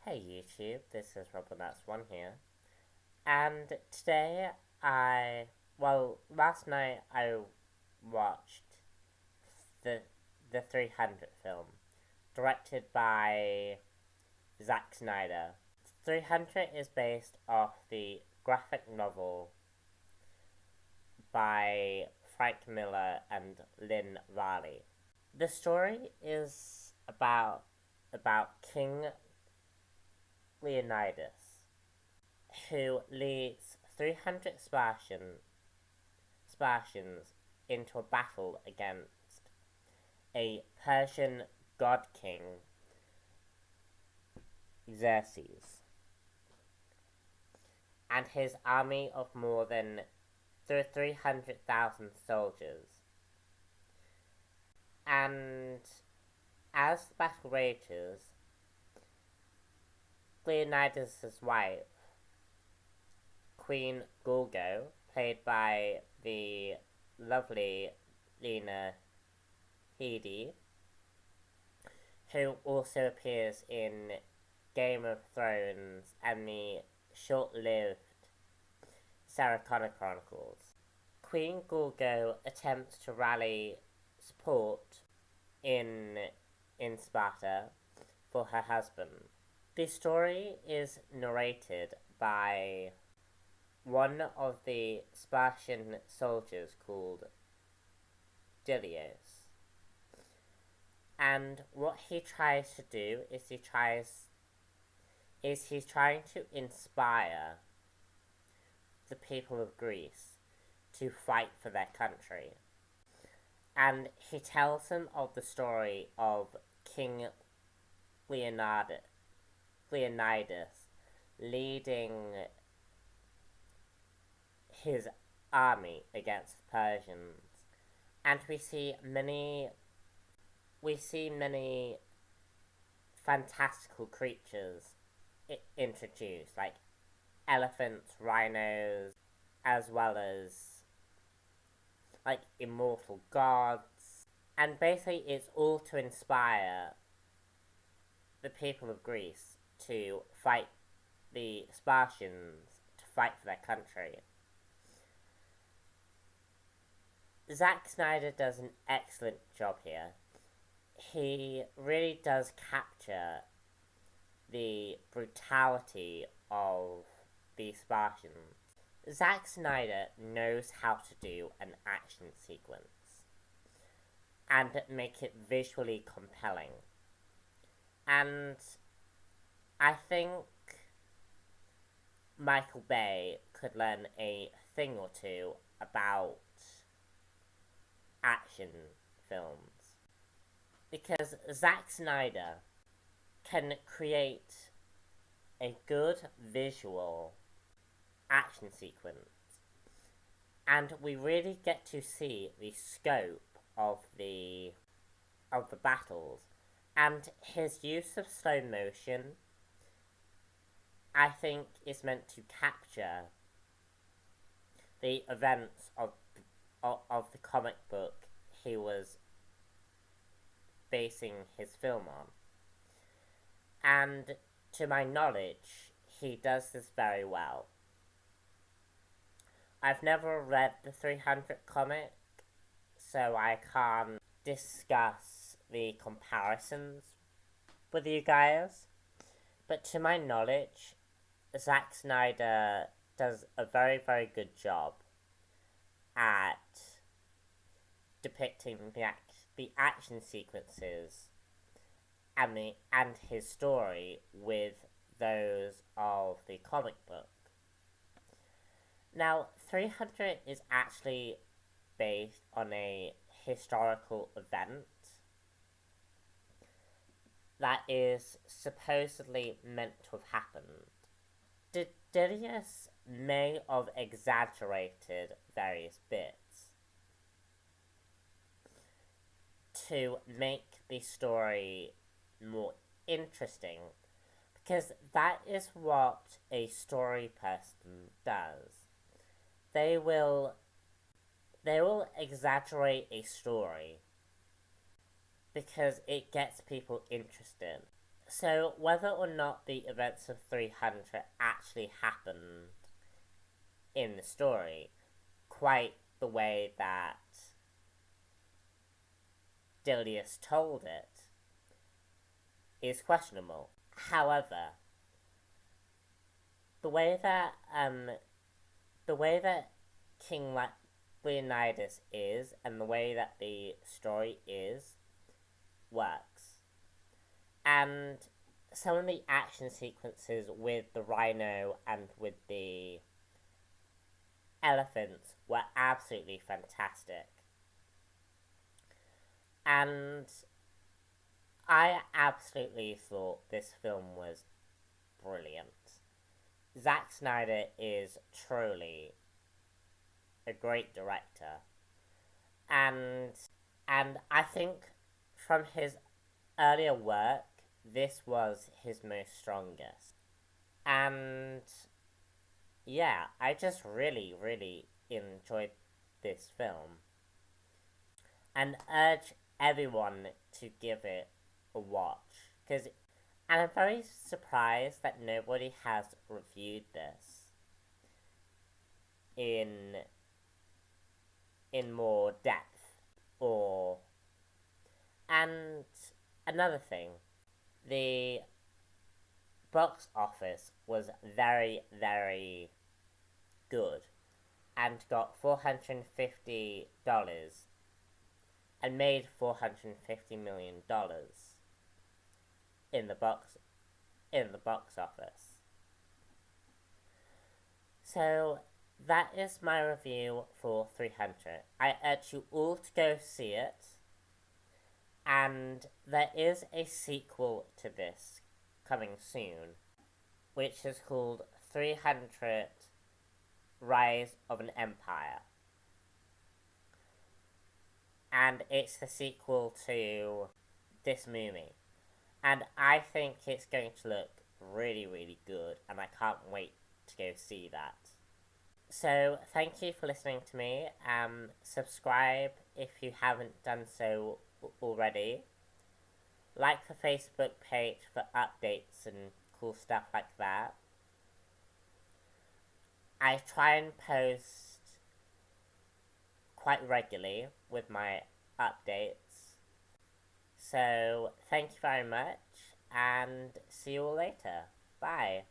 Hey YouTube, this is Robinats1 here, and today last night I watched the the 300 film, directed by Zack Snyder. 300 is based off the graphic novel by Frank Miller and Lynn Riley. The story is about King Leonidas, who leads 300 Spartans into a battle against a Persian god king, Xerxes, and his army of more than 300,000 soldiers. And as the battle rages, Leonidas' wife, Queen Gulgo, played by the lovely Lena Headey, who also appears in Game of Thrones and the short-lived Sarah Connor Chronicles. Queen Gulgo attempts to rally support in Sparta for her husband. The story is narrated by one of the Spartan soldiers called Dilios. And what he tries to do is he's trying to inspire the people of Greece to fight for their country. And he tells them of the story of King Leonidas leading his army against the Persians. And we see many fantastical creatures introduced, like elephants, rhinos, as well as like immortal gods. And basically it's all to inspire the people of Greece to fight the Spartans, to fight for their country. Zack Snyder does an excellent job here. He really does capture the brutality of the Spartans. Zack Snyder knows how to do an action sequence and make it visually compelling. And I think Michael Bay could learn a thing or two about action films, because Zack Snyder can create a good visual action sequence, and we really get to see the scope of the battles, and his use of slow motion, I think, is meant to capture the events of the comic book he was basing his film on. And to my knowledge, he does this very well. I've never read the 300 comic, so I can't discuss the comparisons with you guys. But to my knowledge, Zack Snyder does a very, very good job at depicting the action sequences and his story with those of the comic book. Now, 300 is actually based on a historical event that is supposedly meant to have happened. Dilius may have exaggerated various bits to make the story more interesting, because that is what a story person does. They will exaggerate a story because it gets people interested. So, whether or not the events of 300 actually happened in the story, quite the way that Dilius told it, is questionable. However, the way that the way that King Leonidas is and the way that the story is works. And some of the action sequences with the rhino and with the elephants were absolutely fantastic. And I absolutely thought this film was brilliant. Zack Snyder is truly a great director, and I think from his earlier work, this was his most strongest. And yeah, I just really, really enjoyed this film and urge everyone to give it a watch. And I'm very surprised that nobody has reviewed this in more depth. Or and another thing, the box office was very, very good and got $450 and made $450 million in the box office. So that is my review for 300. I urge you all to go see it. And there is a sequel to this coming soon, which is called 300 Rise of an Empire. And it's the sequel to this movie. And I think it's going to look really, really good, and I can't wait to go see that. So, thank you for listening to me. Subscribe if you haven't done so already. Like the Facebook page for updates and cool stuff like that. I try and post quite regularly with my updates. So, thank you very much, and see you all later. Bye.